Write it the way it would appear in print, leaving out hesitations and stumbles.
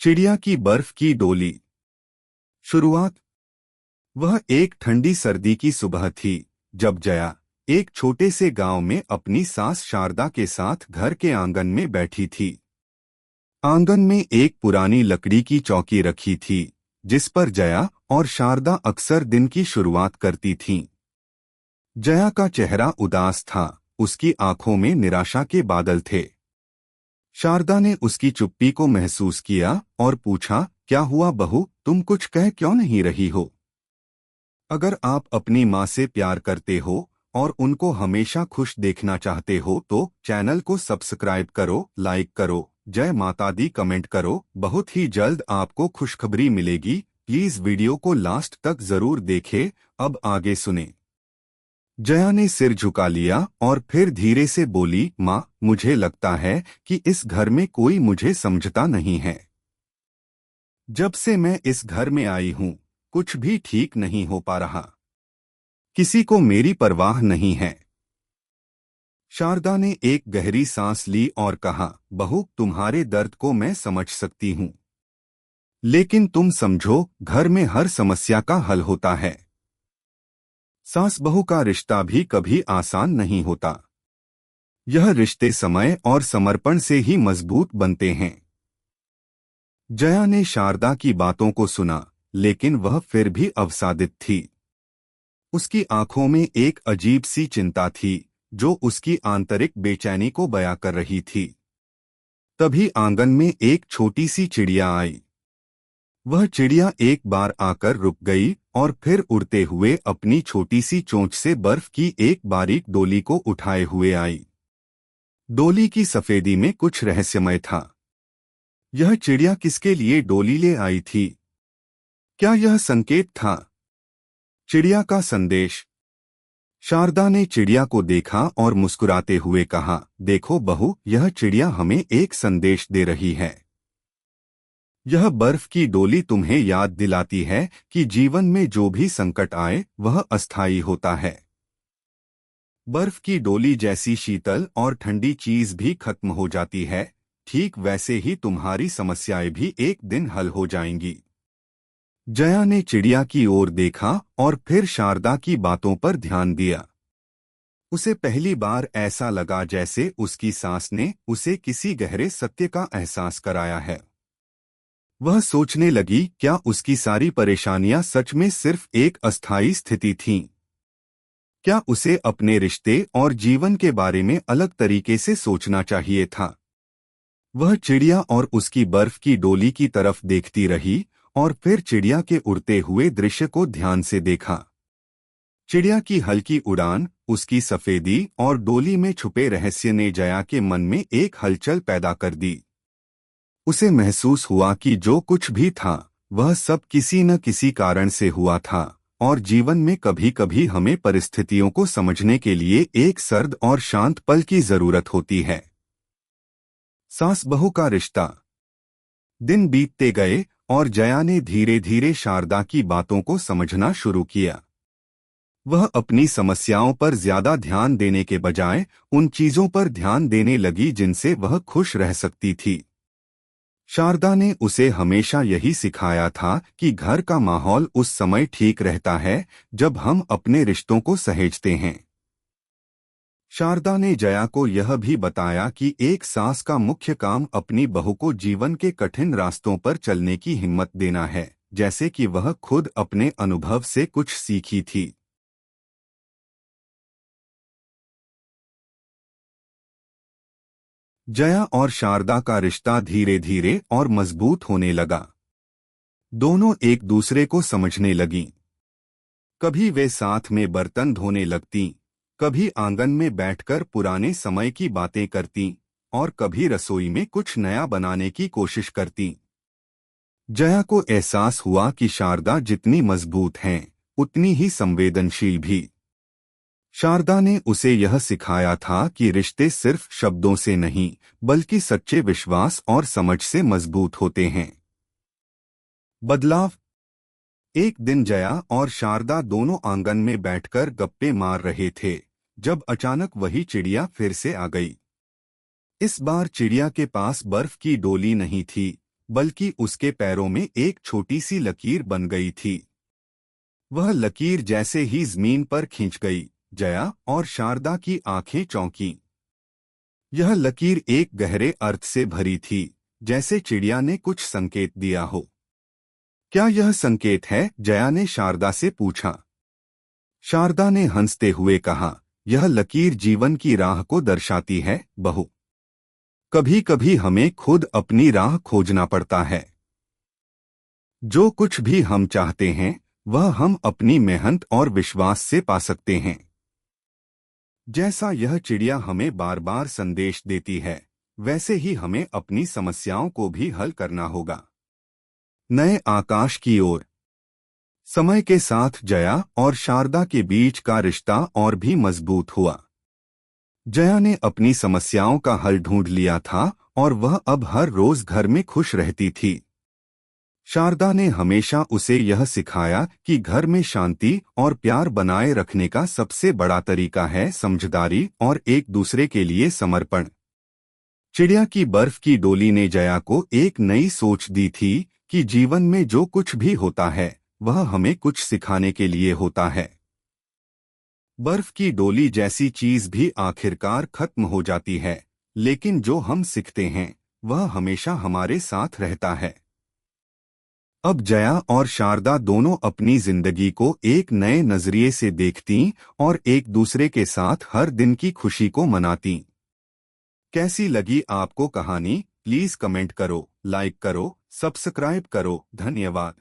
चिड़िया की बर्फ की डोली। शुरुआत। वह एक ठंडी सर्दी की सुबह थी जब जया एक छोटे से गांव में अपनी सास शारदा के साथ घर के आंगन में बैठी थी। आंगन में एक पुरानी लकड़ी की चौकी रखी थी जिस पर जया और शारदा अक्सर दिन की शुरुआत करती थीं। जया का चेहरा उदास था, उसकी आंखों में निराशा के बादल थे। शारदा ने उसकी चुप्पी को महसूस किया और पूछा, क्या हुआ बहू, तुम कुछ कह क्यों नहीं रही हो? अगर आप अपनी माँ से प्यार करते हो और उनको हमेशा खुश देखना चाहते हो तो चैनल को सब्सक्राइब करो, लाइक करो, जय माता दी कमेंट करो। बहुत ही जल्द आपको खुशखबरी मिलेगी। प्लीज वीडियो को लास्ट तक जरूर देखें। अब आगे सुने। जया ने सिर झुका लिया और फिर धीरे से बोली, माँ, मुझे लगता है कि इस घर में कोई मुझे समझता नहीं है। जब से मैं इस घर में आई हूँ कुछ भी ठीक नहीं हो पा रहा। किसी को मेरी परवाह नहीं है। शारदा ने एक गहरी सांस ली और कहा, बहू, तुम्हारे दर्द को मैं समझ सकती हूँ, लेकिन तुम समझो, घर में हर समस्या का हल होता है। सास बहू का रिश्ता भी कभी आसान नहीं होता। यह रिश्ते समय और समर्पण से ही मजबूत बनते हैं। जया ने शारदा की बातों को सुना, लेकिन वह फिर भी अवसादित थी। उसकी आंखों में एक अजीब सी चिंता थी जो उसकी आंतरिक बेचैनी को बयां कर रही थी। तभी आंगन में एक छोटी सी चिड़िया आई। वह चिड़िया एक बार आकर रुक गई और फिर उड़ते हुए अपनी छोटी सी चोंच से बर्फ की एक बारीक डोली को उठाए हुए आई। डोली की सफेदी में कुछ रहस्यमय था। यह चिड़िया किसके लिए डोली ले आई थी? क्या यह संकेत था? चिड़िया का संदेश। शारदा ने चिड़िया को देखा और मुस्कुराते हुए कहा, देखो बहू, यह चिड़िया हमें एक संदेश दे रही है। यह बर्फ की डोली तुम्हें याद दिलाती है कि जीवन में जो भी संकट आए वह अस्थायी होता है। बर्फ की डोली जैसी शीतल और ठंडी चीज भी खत्म हो जाती है, ठीक वैसे ही तुम्हारी समस्याएं भी एक दिन हल हो जाएंगी। जया ने चिड़िया की ओर देखा और फिर शारदा की बातों पर ध्यान दिया। उसे पहली बार ऐसा लगा जैसे उसकी सांस ने उसे किसी गहरे सत्य का एहसास कराया है। वह सोचने लगी, क्या उसकी सारी परेशानियां सच में सिर्फ एक अस्थायी स्थिति थीं? क्या उसे अपने रिश्ते और जीवन के बारे में अलग तरीके से सोचना चाहिए था? वह चिड़िया और उसकी बर्फ की डोली की तरफ देखती रही और फिर चिड़िया के उड़ते हुए दृश्य को ध्यान से देखा। चिड़िया की हल्की उड़ान, उसकी सफेदी और डोली में छुपे रहस्य ने जया के मन में एक हलचल पैदा कर दी। उसे महसूस हुआ कि जो कुछ भी था वह सब किसी न किसी कारण से हुआ था और जीवन में कभी-कभी हमें परिस्थितियों को समझने के लिए एक सर्द और शांत पल की जरूरत होती है। सास बहू का रिश्ता। दिन बीतते गए और जया ने धीरे धीरे शारदा की बातों को समझना शुरू किया। वह अपनी समस्याओं पर ज्यादा ध्यान देने के बजाय उन चीजों पर ध्यान देने लगी जिनसे वह खुश रह सकती थी। शारदा ने उसे हमेशा यही सिखाया था कि घर का माहौल उस समय ठीक रहता है जब हम अपने रिश्तों को सहेजते हैं। शारदा ने जया को यह भी बताया कि एक सास का मुख्य काम अपनी बहू को जीवन के कठिन रास्तों पर चलने की हिम्मत देना है, जैसे कि वह खुद अपने अनुभव से कुछ सीखी थी। जया और शारदा का रिश्ता धीरे धीरे और मजबूत होने लगा। दोनों एक दूसरे को समझने लगीं। कभी वे साथ में बर्तन धोने लगतीं, कभी आंगन में बैठकर पुराने समय की बातें करतीं और कभी रसोई में कुछ नया बनाने की कोशिश करतीं। जया को एहसास हुआ कि शारदा जितनी मजबूत हैं, उतनी ही संवेदनशील भी। शारदा ने उसे यह सिखाया था कि रिश्ते सिर्फ शब्दों से नहीं, बल्कि सच्चे विश्वास और समझ से मजबूत होते हैं। बदलाव। एक दिन जया और शारदा दोनों आंगन में बैठकर गप्पे मार रहे थे जब अचानक वही चिड़िया फिर से आ गई। इस बार चिड़िया के पास बर्फ की डोली नहीं थी, बल्कि उसके पैरों में एक छोटी सी लकीर बन गई थी। वह लकीर जैसे ही जमीन पर खिंच गई, जया और शारदा की आंखें चौंकीं। यह लकीर एक गहरे अर्थ से भरी थी, जैसे चिड़िया ने कुछ संकेत दिया हो। क्या यह संकेत है? जया ने शारदा से पूछा। शारदा ने हंसते हुए कहा, यह लकीर जीवन की राह को दर्शाती है, बहू। कभी कभी हमें खुद अपनी राह खोजना पड़ता है। जो कुछ भी हम चाहते हैं, वह हम अपनी मेहनत और विश्वास से पा सकते हैं। जैसा यह चिड़िया हमें बार बार संदेश देती है, वैसे ही हमें अपनी समस्याओं को भी हल करना होगा। नए आकाश की ओर। समय के साथ जया और शारदा के बीच का रिश्ता और भी मजबूत हुआ। जया ने अपनी समस्याओं का हल ढूंढ लिया था और वह अब हर रोज घर में खुश रहती थी। शारदा ने हमेशा उसे यह सिखाया कि घर में शांति और प्यार बनाए रखने का सबसे बड़ा तरीका है समझदारी और एक दूसरे के लिए समर्पण। चिड़िया की बर्फ की डोली ने जया को एक नई सोच दी थी कि जीवन में जो कुछ भी होता है, वह हमें कुछ सिखाने के लिए होता है। बर्फ की डोली जैसी चीज भी आखिरकार खत्म हो जाती है, लेकिन जो हम सीखते हैं, वह हमेशा हमारे साथ रहता है। अब जया और शारदा दोनों अपनी जिंदगी को एक नए नजरिए से देखती और एक दूसरे के साथ हर दिन की खुशी को मनाती। कैसी लगी आपको कहानी? प्लीज कमेंट करो, लाइक करो, सब्सक्राइब करो। धन्यवाद।